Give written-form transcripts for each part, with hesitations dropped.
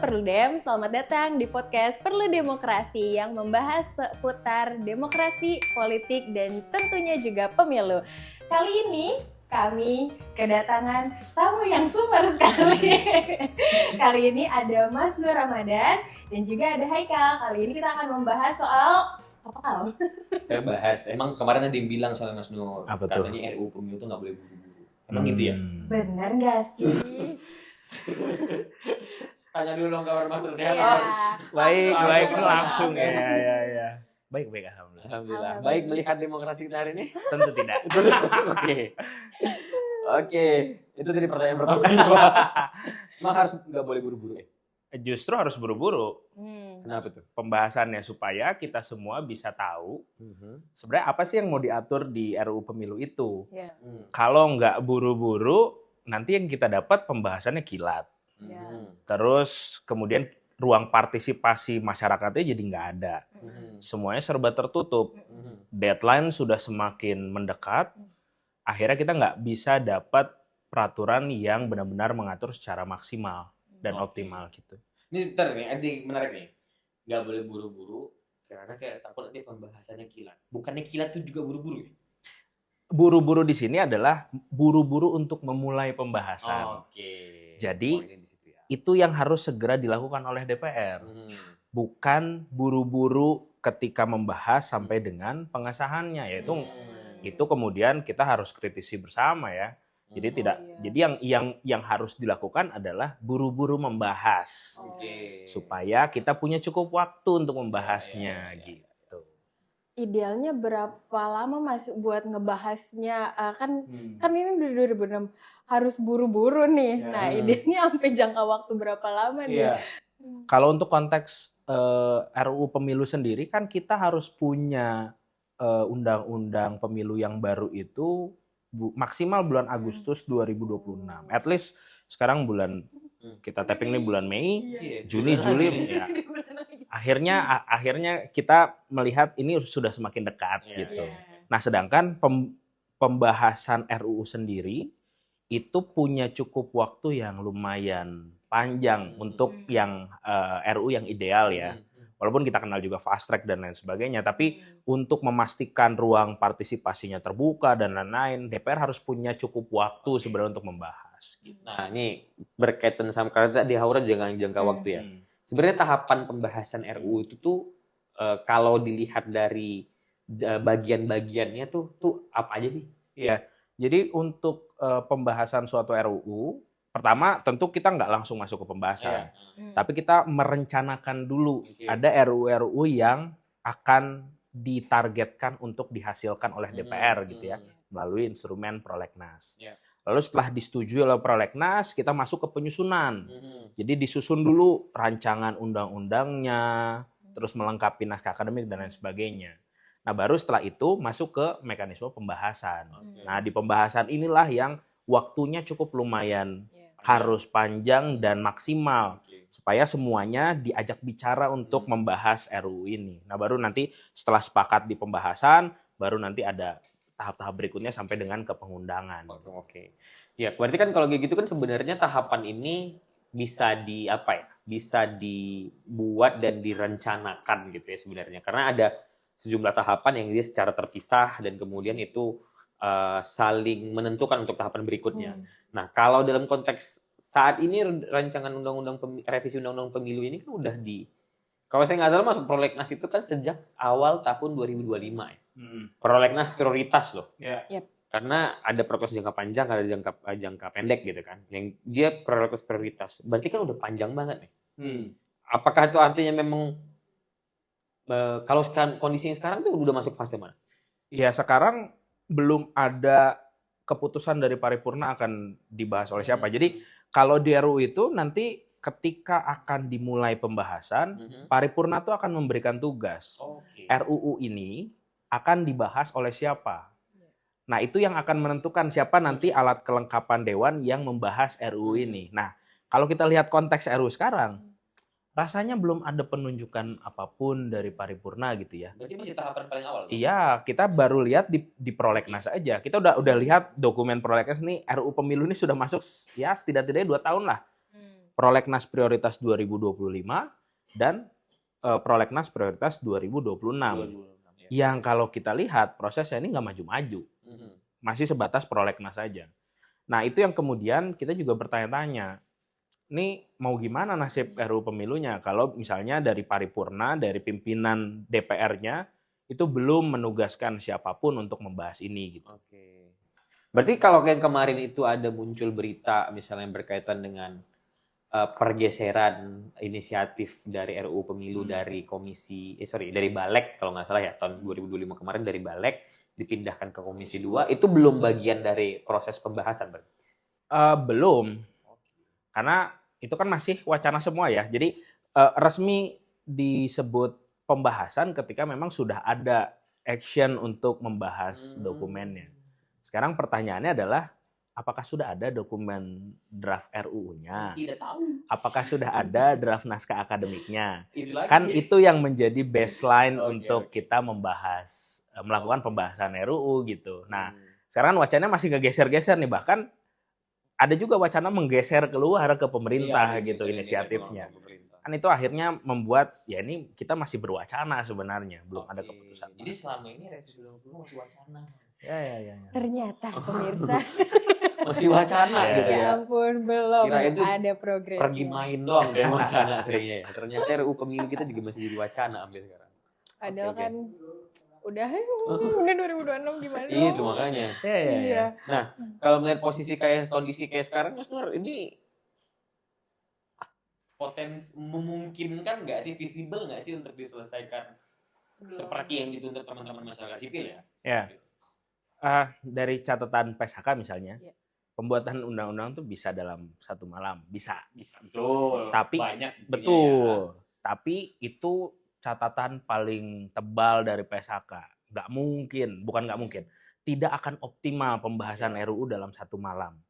Perludem, selamat datang di podcast Perlu Demokrasi yang membahas seputar demokrasi, politik, dan tentunya juga pemilu. Kali ini kami kedatangan tamu yang super sekali. Kali ini ada Mas Nur Ramadan dan juga ada Haikal. Kali ini kita akan membahas soal apa kalau? Kita bahas, emang kemarin ada yang bilang soal Mas Nur, apa tuh? katanya RUU pemilu itu nggak boleh buru-buru. Emang gitu ya? Bener nggak sih? Tanya dulu dong kabar Mas Nur sehat. Iya. Baik Langsung. langsung ya. Baik alhamdulillah. Alhamdulillah. Baik melihat demokrasi kita hari ini. Tentu tidak. Oke. Itu tadi pertanyaan pertama. Emang harus nggak boleh buru-buru ya? Justru harus buru-buru Kenapa tuh? pembahasannya supaya kita semua bisa tahu sebenarnya apa sih yang mau diatur di RUU Pemilu itu. Iya. Kalau nggak buru-buru, nanti yang kita dapat pembahasannya kilat. Terus kemudian ruang partisipasi masyarakatnya jadi nggak ada. Semuanya serba tertutup. Deadline sudah semakin mendekat. Akhirnya kita nggak bisa dapat peraturan yang benar-benar mengatur secara maksimal dan optimal gitu. Ini bentar nih, ada yang menarik nih. Nggak boleh buru-buru, karena kayak takut nanti pembahasannya kilat. Bukannya kilat tuh juga buru-buru ya? Buru-buru di sini adalah buru-buru untuk memulai pembahasan. Oke. Jadi, poinnya di situ ya. Itu yang harus segera dilakukan oleh DPR. Bukan buru-buru ketika membahas sampai dengan pengesahannya, yaitu itu kemudian kita harus kritisi bersama ya. Jadi jadi yang harus dilakukan adalah buru-buru membahas. Oke. Supaya kita punya cukup waktu untuk membahasnya gitu. Idealnya berapa lama Mas buat ngebahasnya? Kan ini udah 2006 harus buru-buru nih. Ya. Nah, idealnya sampai jangka waktu berapa lama nih? Iya. Kalau untuk konteks RUU Pemilu sendiri kan kita harus punya undang-undang pemilu yang baru itu maksimal bulan Agustus 2026. At least sekarang bulan kita tapping ini bulan Mei, Juni, Juli ya. Akhirnya kita melihat ini sudah semakin dekat gitu. Nah, sedangkan pembahasan RUU sendiri itu punya cukup waktu yang lumayan panjang untuk yang RUU yang ideal ya. Walaupun kita kenal juga fast track dan lain sebagainya, tapi untuk memastikan ruang partisipasinya terbuka dan lain-lain, DPR harus punya cukup waktu sebenarnya untuk membahas. Nah, ini berkaitan sama karena di Haura jangka waktu ya. Sebenarnya tahapan pembahasan RUU itu tuh kalau dilihat dari bagian-bagiannya tuh apa aja sih? Iya. Jadi untuk pembahasan suatu RUU, pertama tentu kita nggak langsung masuk ke pembahasan, tapi kita merencanakan dulu ada RUU yang akan ditargetkan untuk dihasilkan oleh DPR gitu ya, melalui instrumen prolegnas. Lalu setelah disetujui oleh prolegnas, kita masuk ke penyusunan. Jadi disusun dulu rancangan undang-undangnya, terus melengkapi naskah akademik dan lain sebagainya. Nah, baru setelah itu masuk ke mekanisme pembahasan. Nah, di pembahasan inilah yang waktunya cukup lumayan harus panjang dan maksimal supaya semuanya diajak bicara untuk membahas RUU ini. Nah, baru nanti setelah sepakat di pembahasan, baru nanti ada tahap-tahap berikutnya sampai dengan ke pengundangan. Oke. Ya, berarti kan kalau kayak gitu kan sebenarnya tahapan ini bisa bisa dibuat dan direncanakan gitu ya sebenarnya. Karena ada sejumlah tahapan yang dia secara terpisah dan kemudian itu saling menentukan untuk tahapan berikutnya. Nah, kalau dalam konteks saat ini rancangan revisi undang-undang pemilu ini kan udah kalau saya nggak salah masuk prolegnas itu kan sejak awal tahun 2025 ya. Prolegnas prioritas loh. Karena ada prolegnas jangka panjang, ada jangka pendek gitu kan. Yang dia prolegnas prioritas. Berarti kan udah panjang banget nih. Apakah itu artinya memang kalau kondisinya sekarang itu udah masuk fase mana? Ya, sekarang belum ada keputusan dari paripurna akan dibahas oleh siapa. Jadi kalau di RUU itu nanti ketika akan dimulai pembahasan, paripurna itu akan memberikan tugas. RUU ini akan dibahas oleh siapa. Nah, itu yang akan menentukan siapa nanti alat kelengkapan dewan yang membahas RUU ini. Nah, kalau kita lihat konteks RUU sekarang, rasanya belum ada penunjukan apapun dari paripurna gitu ya. Berarti masih tahapan paling awal. Iya, kita baru lihat di prolegnas aja. Kita udah lihat dokumen prolegnas nih, RUU Pemilu ini sudah masuk ya setidak-tidaknya 2 tahun lah. Prolegnas Prioritas 2025 dan Prolegnas Prioritas 2026. 2026, ya. Yang kalau kita lihat prosesnya ini nggak maju-maju, masih sebatas prolegnas saja. Nah itu yang kemudian kita juga bertanya-tanya, ini mau gimana nasib RUU pemilunya kalau misalnya dari paripurna, dari pimpinan DPR-nya itu belum menugaskan siapapun untuk membahas ini gitu. Oke. Berarti kalau yang kemarin itu ada muncul berita misalnya yang berkaitan dengan pergeseran inisiatif dari RUU pemilu dari dari Balek kalau nggak salah ya tahun 2025 kemarin dari Balek dipindahkan ke Komisi 2 itu belum bagian dari proses pembahasan berarti? Belum, karena itu kan masih wacana semua ya. Jadi resmi disebut pembahasan ketika memang sudah ada action untuk membahas dokumennya. Sekarang pertanyaannya adalah apakah sudah ada dokumen draft RUU-nya? Tidak tahu. Apakah sudah ada draft naskah akademiknya? Itu lagi. Kan itu yang menjadi baseline untuk kita membahas, melakukan pembahasan RUU gitu. Nah, sekarang wacananya masih ngegeser-geser nih, bahkan ada juga wacana menggeser keluar ke pemerintah gitu inisiatifnya. Kan itu akhirnya membuat ya ini kita masih berwacana sebenarnya, belum ada keputusan. Jadi selama ini revisi undang-undang masih wacana. Ya. Ternyata pemirsa. Masih wacana gitu ya. Ya ampun, belum Kira itu ada progresnya. Pergi main doang deh wacana seringnya ya. Ternyata RUU pemilu kita juga masih jadi wacana sampai sekarang. Padahal Oke. kan udah 2026 gimana? Iya itu makanya. Iya. Nah, kalau melihat kondisi kayak sekarang Mas Nur, ini memungkinkan nggak sih, visible nggak sih untuk diselesaikan seperti yang dituntut teman-teman masyarakat sipil ya? Ya. Dari catatan PSHK misalnya, Ya. pembuatan undang-undang tuh bisa dalam 1 malam, bisa. Betul. Tapi banyak betul. Tapi itu catatan paling tebal dari PSHK. Nggak mungkin, bukan nggak mungkin. Tidak akan optimal pembahasan RUU dalam 1 malam.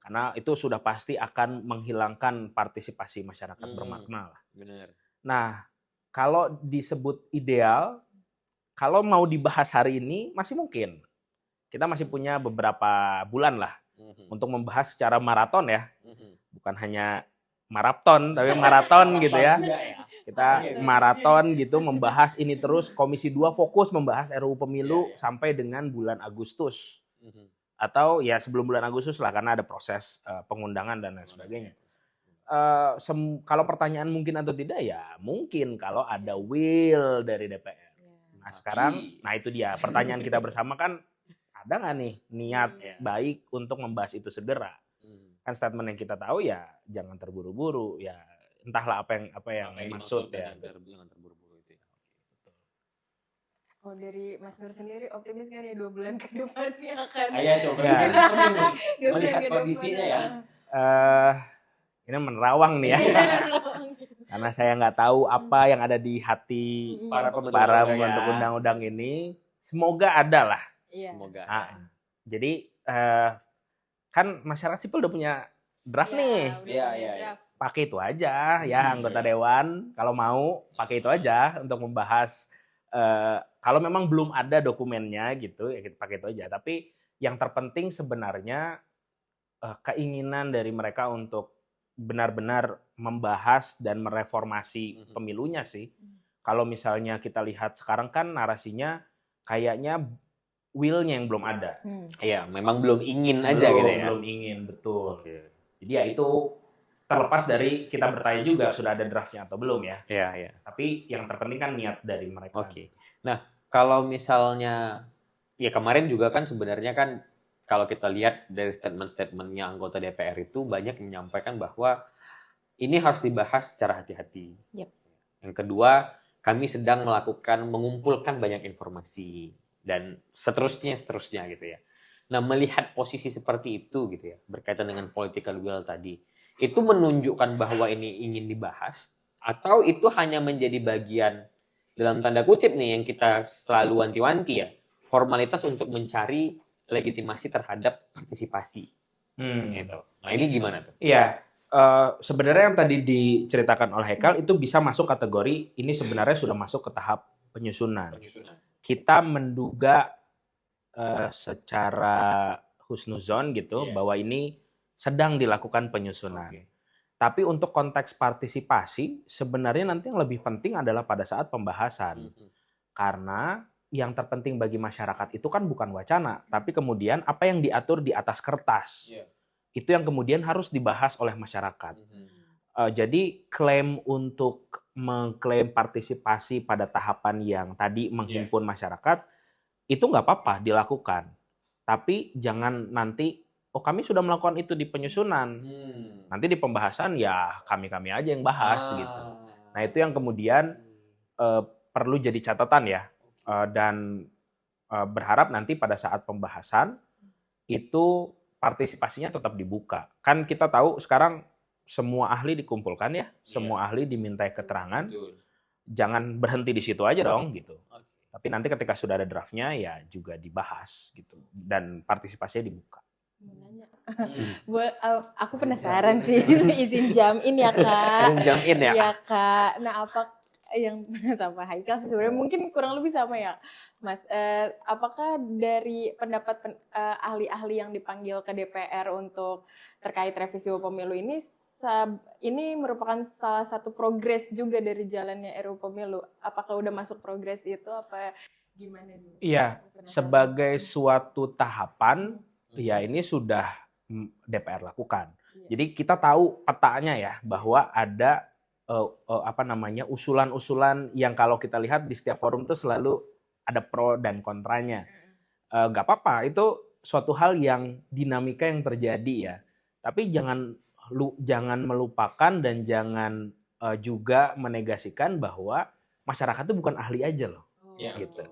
Karena itu sudah pasti akan menghilangkan partisipasi masyarakat bermakna lah. Benar. Nah, kalau disebut ideal, kalau mau dibahas hari ini masih mungkin. Kita masih punya beberapa bulan lah untuk membahas secara maraton ya. Bukan hanya maraton, tapi maraton gitu ya. Kita maraton gitu membahas ini terus. Komisi 2 fokus membahas RUU pemilu sampai dengan bulan Agustus. Atau ya sebelum bulan Agustus lah karena ada proses pengundangan dan lain sebagainya. Kalau pertanyaan mungkin atau tidak ya mungkin kalau ada will dari DPR. Nah sekarang, nah itu dia pertanyaan kita bersama kan ada nggak nih niat baik untuk membahas itu segera? Kan statement yang kita tahu ya jangan terburu-buru ya entahlah apa yang maksud ya. Jangan terburu-buru itu. Oh dari Mas Nur sendiri optimis kan ya 2 bulan ke depannya akan. Ayo coba melihat kondisinya ya. Ini menerawang nih ya. Karena saya nggak tahu apa yang ada di hati para pembentuk undang-undang ini. Semoga ada lah. Iya. Semoga. Jadi kan masyarakat sipil udah punya draft nih. Iya. Pakai itu aja ya anggota dewan. Kalau mau pakai itu aja untuk membahas. Kalau memang belum ada dokumennya gitu ya kita pakai itu aja. Tapi yang terpenting sebenarnya keinginan dari mereka untuk benar-benar membahas dan mereformasi pemilunya sih. Kalau misalnya kita lihat sekarang kan narasinya kayaknya will-nya yang belum ada. Iya, memang belum ingin aja gitu ya. Belum ingin, betul. Jadi ya itu terlepas dari kita bertanya juga sudah ada draftnya atau belum ya. Iya. Tapi yang terpenting kan niat dari mereka. Oke. Nah, kalau misalnya ya kemarin juga kan sebenarnya kan kalau kita lihat dari statement-statementnya anggota DPR itu banyak yang menyampaikan bahwa ini harus dibahas secara hati-hati. Yep. Yang kedua, kami sedang mengumpulkan banyak informasi dan seterusnya gitu ya. Nah, melihat posisi seperti itu gitu ya, berkaitan dengan political will tadi, itu menunjukkan bahwa ini ingin dibahas atau itu hanya menjadi bagian dalam tanda kutip nih yang kita selalu wanti-wanti ya, formalitas untuk mencari legitimasi terhadap partisipasi. Gitu. Nah ini gimana tuh? Iya, sebenarnya yang tadi diceritakan oleh Haikal itu bisa masuk kategori ini sebenarnya sudah masuk ke tahap penyusunan. Kita menduga secara husnuzon gitu bahwa ini sedang dilakukan penyusunan. Tapi untuk konteks partisipasi, sebenarnya nanti yang lebih penting adalah pada saat pembahasan. Karena yang terpenting bagi masyarakat itu kan bukan wacana, tapi kemudian apa yang diatur di atas kertas. Itu yang kemudian harus dibahas oleh masyarakat. Jadi klaim untuk mengklaim partisipasi pada tahapan yang tadi menghimpun masyarakat, itu nggak apa-apa dilakukan. Tapi jangan nanti, oh kami sudah melakukan itu di penyusunan. Nanti di pembahasan ya kami-kami aja yang bahas gitu. Nah itu yang kemudian perlu jadi catatan ya. Dan berharap nanti pada saat pembahasan itu partisipasinya tetap dibuka. Kan kita tahu sekarang semua ahli dikumpulkan ya, semua ahli dimintai keterangan. Jangan berhenti di situ aja dong gitu. Tapi nanti ketika sudah ada draftnya ya juga dibahas gitu dan partisipasinya dibuka. Aku penasaran sih, izin jam-in ya Kak. Izin jam-in ya. Iya Kak. Nah apa yang sama Haikal sebenarnya mungkin kurang lebih sama ya Mas. Apakah dari pendapat ahli-ahli yang dipanggil ke DPR untuk terkait revisi pemilu ini merupakan salah satu progres juga dari jalannya RUU Pemilu? Apakah udah masuk progres itu apa gimana nih? Iya, sebagai suatu tahapan ya ini sudah DPR lakukan. Jadi kita tahu petanya ya bahwa ada usulan-usulan yang kalau kita lihat di setiap forum itu selalu ada pro dan kontranya. Gak apa-apa, itu suatu hal yang dinamika yang terjadi ya. Tapi jangan melupakan dan jangan juga menegasikan bahwa masyarakat itu bukan ahli aja loh. Gitu.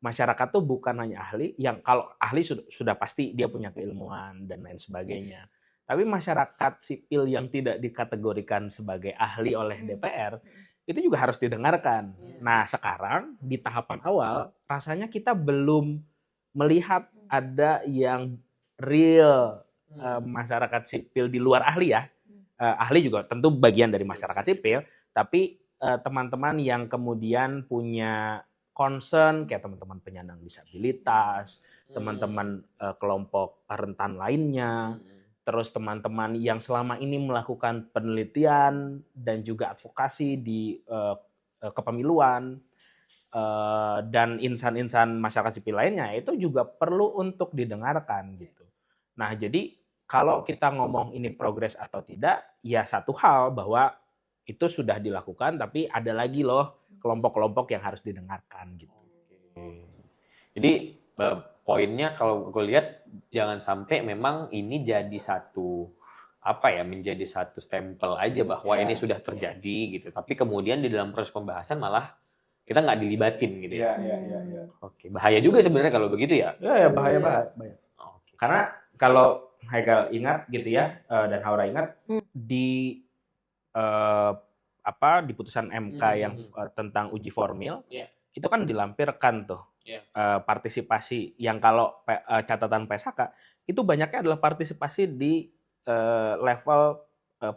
Masyarakat tuh bukan hanya ahli, yang kalau ahli sudah pasti dia punya keilmuan dan lain sebagainya. Tapi masyarakat sipil yang tidak dikategorikan sebagai ahli oleh DPR, itu juga harus didengarkan. Nah sekarang di tahapan awal, rasanya kita belum melihat ada yang real masyarakat sipil di luar ahli ya. Ahli juga tentu bagian dari masyarakat sipil, tapi teman-teman yang kemudian punya concern, kayak teman-teman penyandang disabilitas, teman-teman kelompok rentan lainnya, terus teman-teman yang selama ini melakukan penelitian dan juga advokasi di kepemiluan dan insan-insan masyarakat sipil lainnya itu juga perlu untuk didengarkan gitu. Nah jadi kalau kita ngomong ini progres atau tidak, ya satu hal bahwa itu sudah dilakukan, tapi ada lagi loh kelompok-kelompok yang harus didengarkan gitu. Jadi poinnya kalau gue lihat jangan sampai memang ini jadi menjadi satu stempel aja bahwa ini sudah terjadi gitu. Tapi kemudian di dalam proses pembahasan malah kita nggak dilibatin gitu ya. Oke, bahaya juga sebenarnya kalau begitu ya. Ya bahaya banget. Karena kalau Haikal ingat gitu ya dan Haura ingat di di putusan MK yang tentang uji formil itu kan dilampirkan tuh. Partisipasi yang kalau catatan PSHK itu banyaknya adalah partisipasi di level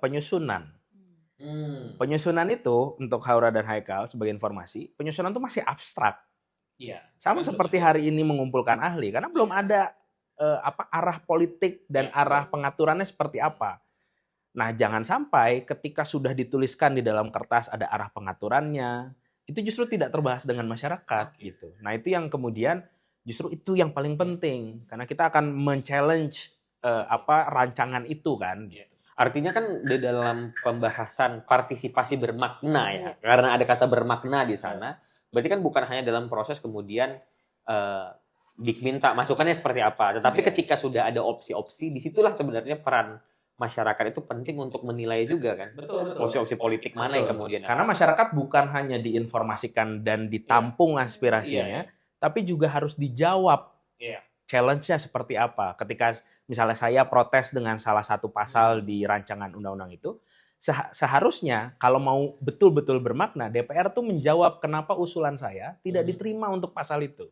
penyusunan. Penyusunan itu untuk Haura dan Haikal sebagai informasi, penyusunan itu masih abstrak. Sama seperti hari ini mengumpulkan ahli karena belum ada arah politik dan arah pengaturannya seperti apa. Nah, jangan sampai ketika sudah dituliskan di dalam kertas ada arah pengaturannya, itu justru tidak terbahas dengan masyarakat gitu. Nah, itu yang kemudian justru itu yang paling penting karena kita akan men-challenge rancangan itu kan. Artinya kan di dalam pembahasan partisipasi bermakna ya. Karena ada kata bermakna di sana, berarti kan bukan hanya dalam proses kemudian diminta masukannya seperti apa, tetapi ketika sudah ada opsi-opsi, disitulah sebenarnya peran masyarakat itu penting untuk menilai juga kan. Betul. Opsi-opsi politik mana yang kemudian. Karena masyarakat bukan hanya diinformasikan dan ditampung aspirasinya, tapi juga harus dijawab. Challenge-nya seperti apa. Ketika misalnya saya protes dengan salah satu pasal di rancangan undang-undang itu, seharusnya kalau mau betul-betul bermakna, DPR tuh menjawab kenapa usulan saya tidak diterima untuk pasal itu.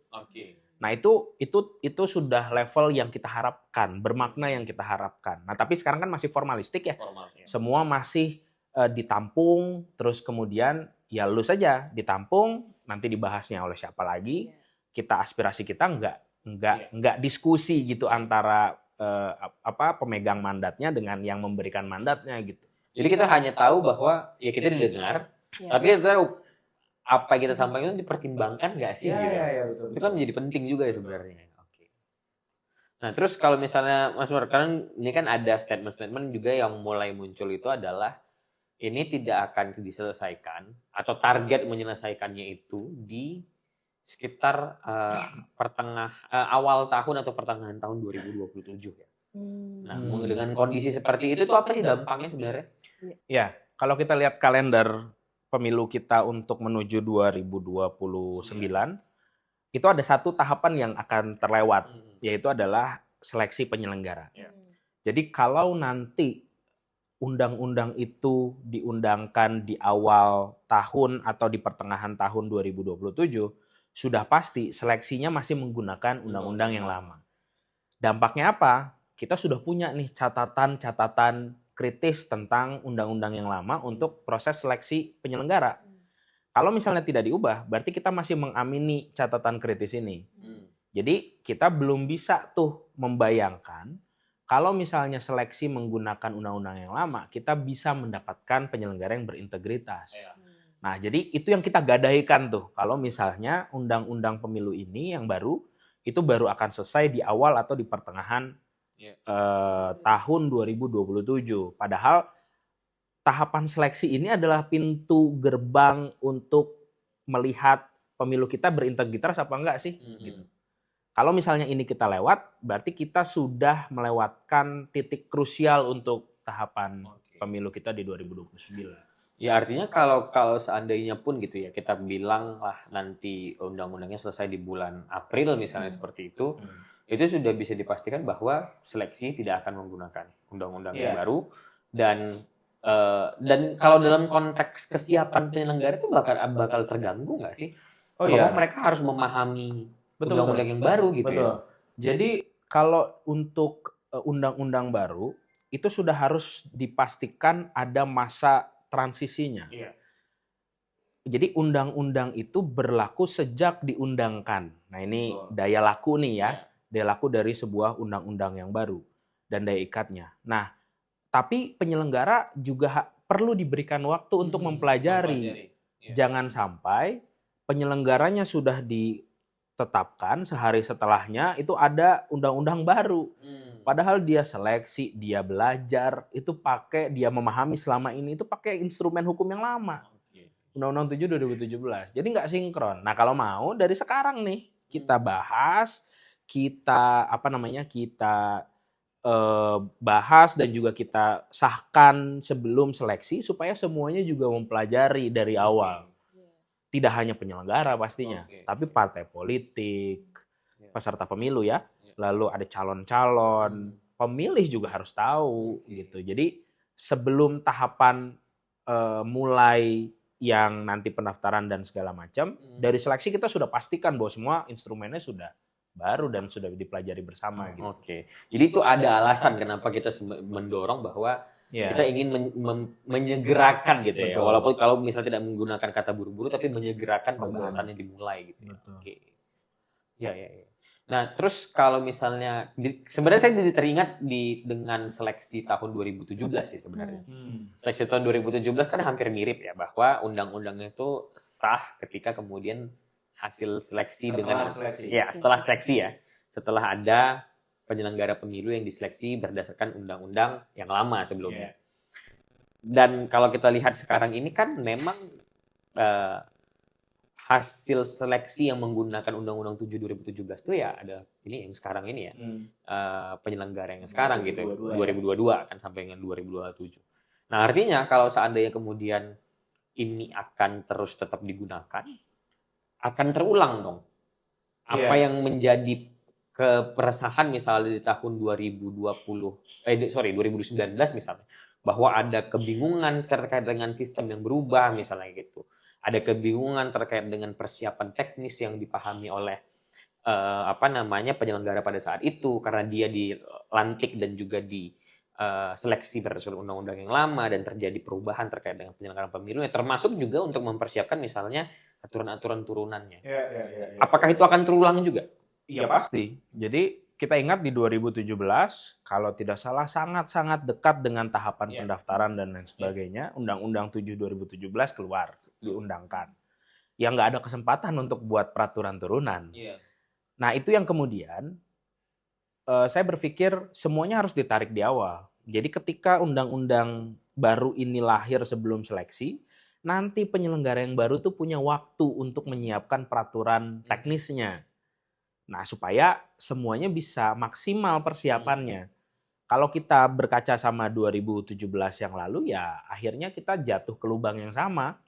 Nah itu sudah level yang kita harapkan, bermakna yang kita harapkan. Nah tapi sekarang kan masih formalistik ya. Semua masih ditampung, terus kemudian ya lulus saja ditampung, nanti dibahasnya oleh siapa lagi. Kita aspirasi kita nggak diskusi gitu antara pemegang mandatnya dengan yang memberikan mandatnya gitu. Jadi kita hanya tahu bahwa ya kita didengar, Ya. tapi kita tahu apa yang kita sampaikan itu dipertimbangkan nggak sih? Gitu. betul. Itu kan menjadi penting juga ya sebenarnya. Oke. Nah terus kalau misalnya Mas Nur, kan ini kan ada statement-statement juga yang mulai muncul itu adalah ini tidak akan diselesaikan atau target menyelesaikannya itu di sekitar awal tahun atau pertengahan tahun 2027 ya. Nah, dengan kondisi seperti itu tuh apa sih dampaknya sebenarnya? Ya, kalau kita lihat kalender pemilu kita untuk menuju 2029, itu ada satu tahapan yang akan terlewat, yaitu adalah seleksi penyelenggara. Jadi kalau nanti undang-undang itu diundangkan di awal tahun atau di pertengahan tahun 2027, sudah pasti seleksinya masih menggunakan undang-undang yang lama. Dampaknya apa? Kita sudah punya nih catatan-catatan kritis tentang undang-undang yang lama untuk proses seleksi penyelenggara. Kalau misalnya tidak diubah, berarti kita masih mengamini catatan kritis ini. Jadi kita belum bisa tuh membayangkan kalau misalnya seleksi menggunakan undang-undang yang lama, kita bisa mendapatkan penyelenggara yang berintegritas. Nah, jadi itu yang kita gadaikan tuh. Kalau misalnya undang-undang pemilu ini yang baru, itu baru akan selesai di awal atau di pertengahan tahun 2027. Padahal tahapan seleksi ini adalah pintu gerbang untuk melihat pemilu kita berintegritas apa enggak sih. Gitu. Kalau misalnya ini kita lewat, berarti kita sudah melewatkan titik krusial untuk tahapan pemilu kita di 2029. Ya artinya kalau seandainya pun gitu ya, kita bilang lah nanti undang-undangnya selesai di bulan April misalnya seperti itu sudah bisa dipastikan bahwa seleksi tidak akan menggunakan undang-undang yang baru dan kalau dalam konteks kesiapan penyelenggara itu bakal terganggu nggak sih? Bahwa mereka harus memahami undang-undang yang baru gitu ya. Jadi kalau untuk undang-undang baru itu sudah harus dipastikan ada masa transisinya. Jadi undang-undang itu berlaku sejak diundangkan. Nah ini daya laku nih ya. Daya laku dari sebuah undang-undang yang baru dan daya ikatnya. Nah, tapi penyelenggara juga perlu diberikan waktu untuk mempelajari. Jangan sampai penyelenggaranya sudah ditetapkan, sehari setelahnya itu ada undang-undang baru. Padahal dia seleksi, dia belajar, itu dia memahami selama ini itu pakai instrumen hukum yang lama. Undang-Undang 7 2017. Jadi nggak sinkron. Nah, kalau mau dari sekarang nih kita bahas, kita bahas dan juga kita sahkan sebelum seleksi supaya semuanya juga mempelajari dari awal. Tidak hanya penyelenggara pastinya, tapi partai politik, peserta pemilu ya. Lalu ada calon-calon, pemilih juga harus tahu gitu. Jadi sebelum tahapan mulai yang nanti pendaftaran dan segala macam, dari seleksi kita sudah pastikan bahwa semua instrumennya sudah baru dan sudah dipelajari bersama gitu. Oke. Jadi itu ada alasan kenapa kita mendorong bahwa kita ingin menyegerakan gitu ya. Walaupun kalau misalnya tidak menggunakan kata buru-buru tapi menyegerakan pembahasannya dimulai gitu. Oke. Ya. Nah, terus kalau misalnya sebenarnya saya jadi teringat dengan seleksi tahun 2017 sih sebenarnya. Seleksi tahun 2017 kan hampir mirip ya, bahwa undang-undangnya itu sah ketika kemudian hasil seleksi setelah seleksi ya. Setelah ada penyelenggara pemilu yang diseleksi berdasarkan undang-undang yang lama sebelumnya. Dan kalau kita lihat sekarang ini kan memang hasil seleksi yang menggunakan Undang-Undang 7 2017 itu ya ada ini yang sekarang ini ya. Penyelenggara yang sekarang 2022 kan sampai dengan 2027. Nah, artinya kalau seandainya kemudian ini akan terus tetap digunakan, akan terulang dong. Apa yang menjadi keresahan misalnya di tahun 2019 misalnya, bahwa ada kebingungan terkait dengan sistem yang berubah misalnya gitu. Ada kebingungan terkait dengan persiapan teknis yang dipahami oleh penyelenggara pada saat itu karena dia dilantik dan juga seleksi berdasarkan undang-undang yang lama dan terjadi perubahan terkait dengan penyelenggaraan pemilu, termasuk juga untuk mempersiapkan misalnya aturan-aturan turunannya. Apakah itu akan terulang juga? Iya pasti. Jadi kita ingat di 2017, kalau tidak salah sangat-sangat dekat dengan tahapan pendaftaran dan lain sebagainya, Undang-Undang 7 2017 keluar, diundangkan. Yang nggak ada kesempatan untuk buat peraturan turunan. Nah, itu yang kemudian saya berpikir semuanya harus ditarik di awal. Jadi ketika undang-undang baru ini lahir sebelum seleksi, nanti penyelenggara yang baru tuh punya waktu untuk menyiapkan peraturan teknisnya. Nah, supaya semuanya bisa maksimal persiapannya. Kalau kita berkaca sama 2017 yang lalu, ya akhirnya kita jatuh ke lubang yang sama.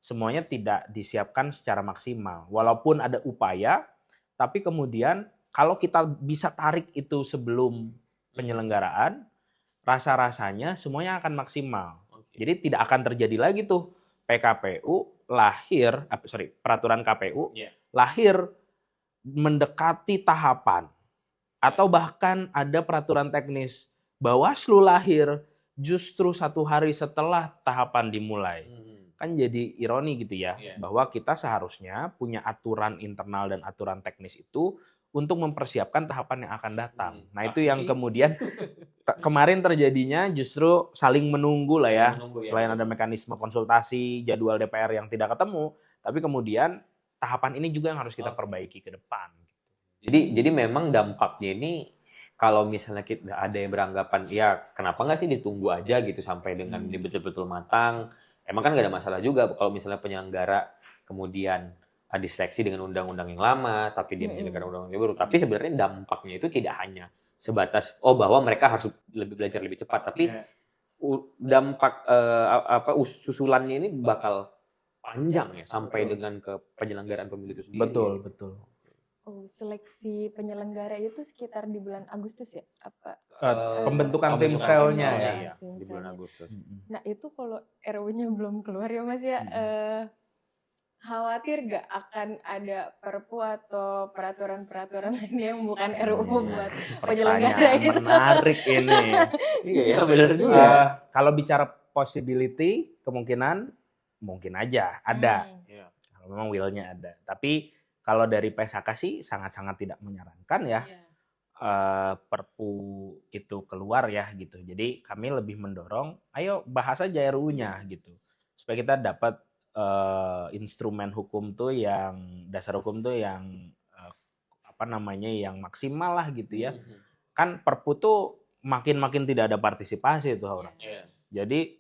Semuanya tidak disiapkan secara maksimal. Walaupun ada upaya, tapi kemudian kalau kita bisa tarik itu sebelum penyelenggaraan, rasa-rasanya semuanya akan maksimal. Jadi tidak akan terjadi lagi tuh peraturan KPU lahir mendekati tahapan, atau bahkan ada peraturan teknis Bawaslu lahir justru 1 hari setelah tahapan dimulai. Kan jadi ironi gitu ya, bahwa kita seharusnya punya aturan internal dan aturan teknis itu untuk mempersiapkan tahapan yang akan datang. Nah, itu yang kemudian kemarin terjadinya justru saling menunggu lah ya. Selain ada mekanisme konsultasi, jadwal DPR yang tidak ketemu, tapi kemudian tahapan ini juga yang harus kita perbaiki ke depan. Jadi memang dampaknya ini kalau misalnya kita ada yang beranggapan ya kenapa nggak sih ditunggu aja gitu sampai dengan ini betul-betul matang. Emang kan nggak ada masalah juga kalau misalnya penyelenggara kemudian diseleksi dengan undang-undang yang lama tapi dia menyelenggarakan undang-undang yang baru. Tapi sebenarnya dampaknya itu tidak hanya sebatas bahwa mereka harus belajar lebih cepat, tapi dampak susulannya ini bakal panjang ya sampai dengan ke penyelenggaraan pemilu itu sendiri. Betul. Seleksi penyelenggara itu sekitar di bulan Agustus ya? Pembentukan tim selnya ya. Di bulan Agustus. Nah, itu kalau RU-nya belum keluar ya Mas ya, khawatir nggak akan ada perpu atau peraturan-peraturan lain yang bukan RUU buat penyelenggara itu? Menarik ini. Iya, benar juga. Kalau bicara possibility, kemungkinan mungkin aja ada. Kalau memang will-nya ada. Tapi kalau dari PSHK sih sangat-sangat tidak menyarankan ya perpu itu keluar ya gitu. Jadi kami lebih mendorong, ayo bahas aja RUU-nya gitu. Supaya kita dapat instrumen hukum tuh yang dasar hukum tuh yang yang maksimal lah gitu ya. Kan perpu tuh makin tidak ada partisipasi tuh orang. Jadi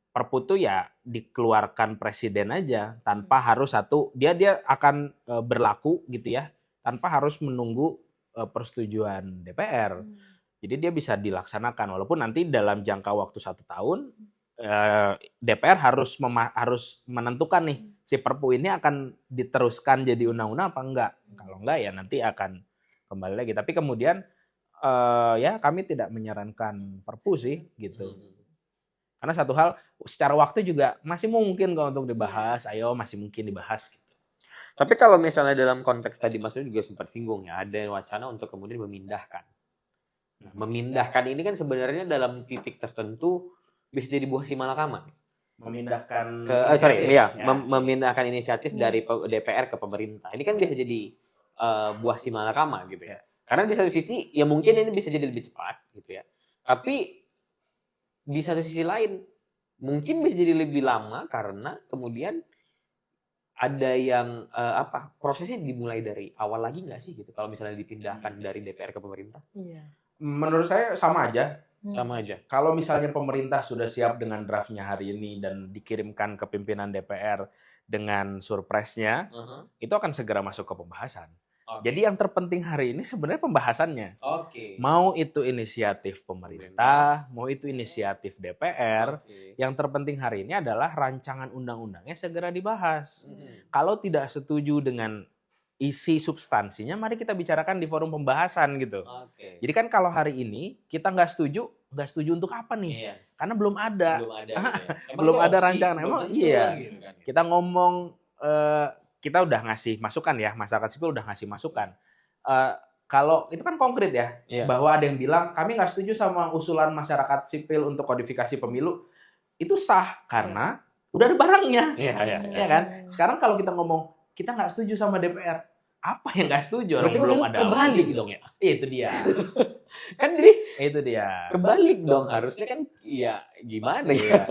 perpu tuh ya dikeluarkan presiden aja tanpa harus dia akan berlaku gitu ya tanpa harus menunggu persetujuan DPR. Jadi dia bisa dilaksanakan walaupun nanti dalam jangka waktu 1 tahun DPR harus menentukan nih si perpu ini akan diteruskan jadi undang-undang apa enggak. Kalau enggak ya nanti akan kembali lagi. Tapi kemudian ya kami tidak menyarankan perpu sih gitu. Karena satu hal secara waktu juga masih mungkin kalau untuk dibahas, ayo masih mungkin dibahas gitu. Tapi kalau misalnya dalam konteks tadi Mas juga sempat singgung ya, ada wacana untuk kemudian memindahkan. Nah, memindahkan ini kan sebenarnya dalam titik tertentu bisa jadi buah si malakama. Memindahkan memindahkan inisiatif dari DPR ke pemerintah. Ini kan bisa jadi buah si malakama gitu ya. Karena di satu sisi ya mungkin ini bisa jadi lebih cepat gitu ya. Tapi di satu sisi lain mungkin bisa jadi lebih lama karena kemudian ada yang prosesnya dimulai dari awal lagi nggak sih gitu kalau misalnya dipindahkan dari DPR ke pemerintah? Iya. Menurut saya sama aja. Sama aja. Kalau misalnya pemerintah sudah siap dengan draftnya hari ini dan dikirimkan ke pimpinan DPR dengan surprise-nya, itu akan segera masuk ke pembahasan. Jadi yang terpenting hari ini sebenarnya pembahasannya. Mau itu inisiatif pemerintah, mau itu inisiatif DPR, yang terpenting hari ini adalah rancangan undang-undangnya segera dibahas. Kalau tidak setuju dengan isi substansinya, mari kita bicarakan di forum pembahasan gitu. Jadi kan kalau hari ini kita nggak setuju untuk apa nih? Karena belum ada. Belum ada rancangan. Emang iya. Gitu kan. Kita ngomong kita udah ngasih masukan ya, masyarakat sipil udah ngasih masukan. Kalau itu kan konkret ya, bahwa ada yang bilang kami nggak setuju sama usulan masyarakat sipil untuk kodifikasi pemilu, itu sah karena udah ada barangnya, ya kan? Sekarang kalau kita ngomong kita nggak setuju sama DPR, apa yang nggak setuju? Orang Berarti belum udah ada kebalik audit. dong ya. Itu dia. Kan jadi Itu dia. kebalik dong, harusnya kan ya gimana ya. Iya.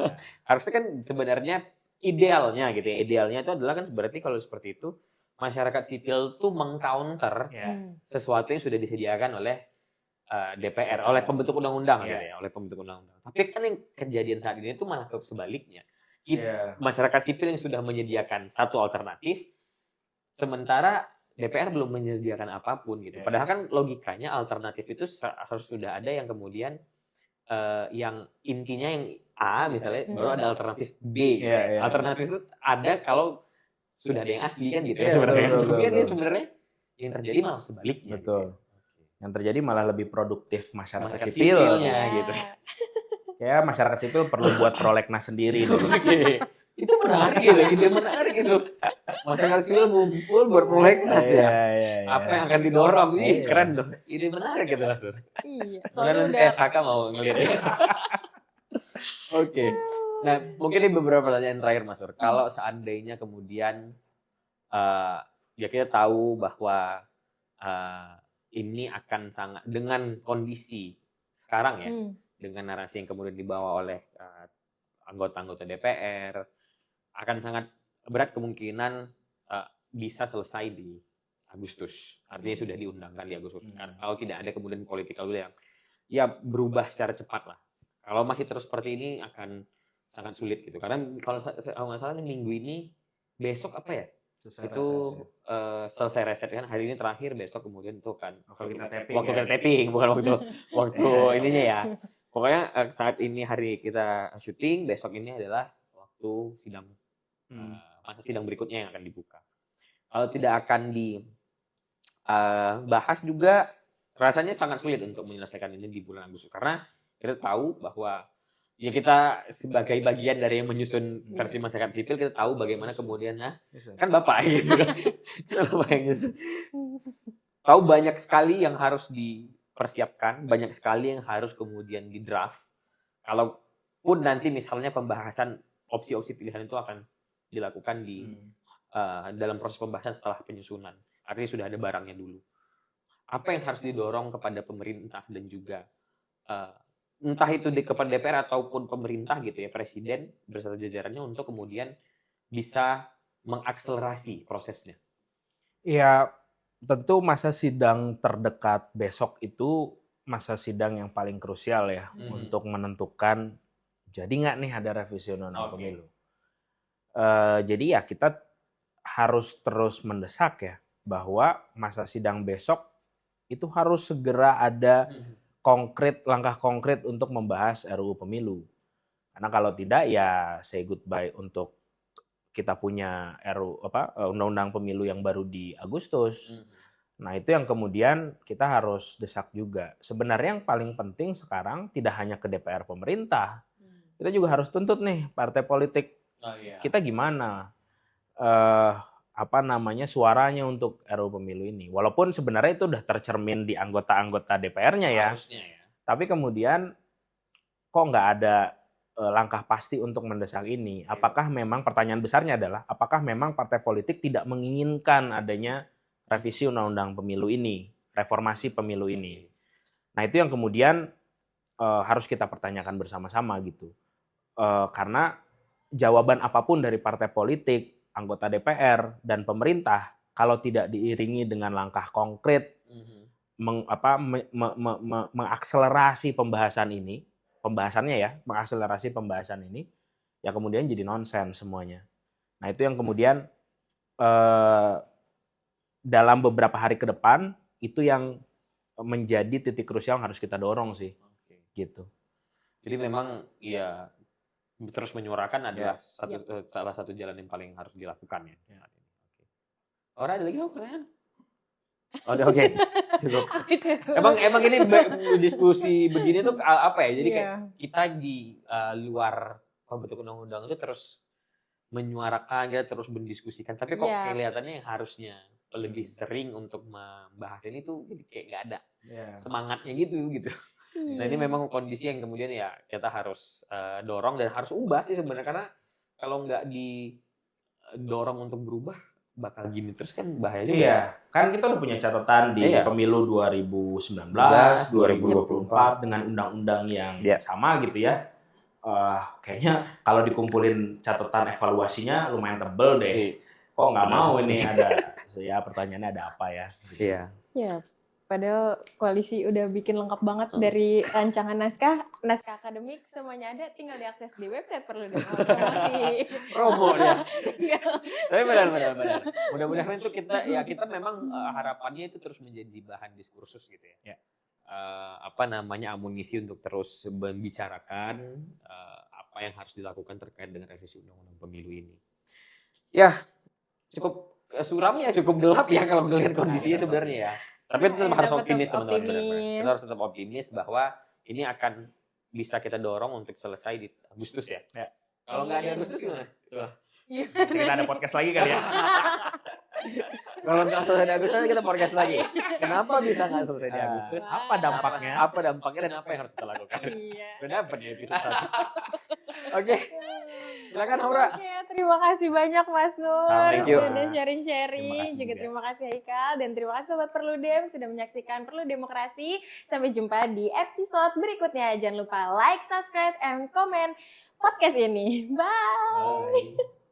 Harusnya kan sebenarnya idealnya gitu ya. Idealnya itu adalah kan berarti kalau seperti itu masyarakat sipil tuh mengcounter Ya. sesuatu yang sudah disediakan oleh DPR, oleh pembentuk undang-undang Iya. gitu ya, oleh pembentuk undang-undang. Tapi kan yang kejadian saat ini itu malah sebaliknya. Iya. Masyarakat sipil yang sudah menyediakan satu alternatif, sementara DPR belum menyediakan apapun gitu. Iya. Padahal kan logikanya alternatif itu harus sudah ada yang kemudian yang intinya yang A misalnya, baru ada alternatif B. Iya, iya. Alternatif itu ada kalau sudah ada yang asli kan gitu ya Iya, sebenarnya. betul, Tapi kan betul. ini sebenarnya yang terjadi malah sebaliknya. Betul. Gitu. Yang terjadi malah lebih produktif masyarakat Masyarakat sipil. sipilnya. Iya. gitu. Ya masyarakat sipil perlu buat prolegnas sendiri dulu. Oke. Itu menarik gitu, ide menarik gitu. Masyarakat sipil ngumpul buat prolegnas ya. Iya. Apa yang akan didorong? Ih, Iya. keren dong. Ide menarik gitu, Mas Nur. Iya, Sebenarnya soalnya nanti udah SHK mau ngeliat ya. Oke. Nah, mungkin ini beberapa pertanyaan terakhir, Mas Nur. Kalau seandainya kemudian ya kita tahu bahwa ini akan sangat dengan kondisi sekarang ya, dengan narasi yang kemudian dibawa oleh anggota-anggota DPR, akan sangat berat kemungkinan bisa selesai di Agustus. Artinya sudah diundangkan di Agustus. Kalau tidak ada kemudian political will yang ya berubah secara cepat lah. Kalau masih terus seperti ini akan sangat sulit gitu. Karena kalau nggak salah minggu ini, besok apa ya? Selesai reset kan, hari ini terakhir, besok kemudian itu kan Waktu kita tapping, waktu ya. kita tapping, bukan waktu ininya ya. Pokoknya saat ini hari kita syuting, besok ini adalah waktu sidang masa sidang berikutnya yang akan dibuka. Kalau tidak akan dibahas juga, rasanya sangat sulit untuk menyelesaikan ini di bulan Agustus karena kita tahu bahwa ya kita sebagai bagian dari yang menyusun versi masyarakat sipil, kita tahu bagaimana kemudian kan Bapak gitu kan. Bapak yang nyusun. Tahu banyak sekali yang harus dipersiapkan, banyak sekali yang harus kemudian di draft. Kalaupun nanti misalnya pembahasan opsi-opsi pilihan itu akan dilakukan di dalam proses pembahasan setelah penyusunan. Artinya sudah ada barangnya dulu. Apa yang harus didorong kepada pemerintah dan juga entah itu kepada DPR ataupun pemerintah gitu ya, presiden beserta jajarannya untuk kemudian bisa mengakselerasi prosesnya. Ya, tentu masa sidang terdekat besok itu masa sidang yang paling krusial ya untuk menentukan jadi nggak nih ada revisi undang-undang pemilu. Jadi ya kita harus terus mendesak ya bahwa masa sidang besok itu harus segera ada langkah konkret untuk membahas RUU Pemilu. Karena kalau tidak ya say goodbye untuk kita punya undang-undang pemilu yang baru di Agustus. Nah, itu yang kemudian kita harus desak juga. Sebenarnya yang paling penting sekarang tidak hanya ke DPR pemerintah. Kita juga harus tuntut nih partai politik. Kita gimana suaranya untuk RUU Pemilu ini. Walaupun sebenarnya itu udah tercermin di anggota-anggota DPR-nya ya. Tapi kemudian kok nggak ada langkah pasti untuk mendesak ini. Apakah memang pertanyaan besarnya adalah apakah memang partai politik tidak menginginkan adanya revisi undang-undang pemilu ini, reformasi pemilu ini. Nah, itu yang kemudian harus kita pertanyakan bersama-sama gitu. Karena jawaban apapun dari partai politik, anggota DPR dan pemerintah kalau tidak diiringi dengan langkah konkret mengakselerasi mengakselerasi pembahasan ini ya kemudian jadi nonsens semuanya. Nah, itu yang kemudian dalam beberapa hari ke depan itu yang menjadi titik krusial yang harus kita dorong sih. Gitu. Jadi memang ya terus menyuarakan adalah salah satu jalan yang paling harus dilakukan ya. Orang ada lagi pertanyaan? Oke. Cukup. Emang ini diskusi begini tuh apa ya? Jadi kayak kita di luar pembentuk undang-undang itu terus menyuarakan, kita terus mendiskusikan. Tapi kok kelihatannya yang harusnya lebih sering untuk membahas ini tuh jadi kayak nggak ada semangatnya gitu. Nah, ini memang kondisi yang kemudian ya kita harus dorong dan harus ubah sih sebenarnya, karena kalau nggak didorong untuk berubah bakal gini terus kan bahaya juga. Iya, kan kita udah punya catatan di Iya. pemilu 2019, 2024 dengan undang-undang yang Iya. sama gitu ya. Kayaknya kalau dikumpulin catatan evaluasinya lumayan tebel deh. Iya. Kok nggak mau ini ada, ya pertanyaannya ada apa ya? Gitu. Iya. Ya, padahal koalisi udah bikin lengkap banget dari rancangan naskah akademik, semuanya ada, tinggal diakses di website perlu demokrasi. Promo ya. Tapi benar. Mudah-mudahan itu kita memang harapannya itu terus menjadi bahan diskursus gitu ya. Amunisi untuk terus membicarakan apa yang harus dilakukan terkait dengan revisi undang-undang pemilu ini. Ya, cukup suram ya, cukup gelap ya kalau melihat kondisinya sebenarnya ya. Tapi tetap harus optimis teman-teman. Benar-benar. Kita harus tetap optimis bahwa ini akan bisa kita dorong untuk selesai di Agustus ya. Kalau nggak di Agustus gimana? Kita ada podcast lagi kali ya. Kalau nggak selesai di Agustus kita podcast lagi. Kenapa bisa nggak selesai di Agustus? Apa dampaknya? Apa dampaknya dan apa yang harus kita lakukan? Iya. Udah dapat ya episode 1. Oke. Silakan Aura. Oke, terima kasih banyak Mas Nur Thank you. sudah Terima sharing-sharing. kasih Juga juga. terima kasih Haikal dan terima kasih Sobat Perludem sudah menyaksikan Perlu Demokrasi. Sampai jumpa di episode berikutnya. Jangan lupa like, subscribe, and comment podcast ini. Bye. Bye.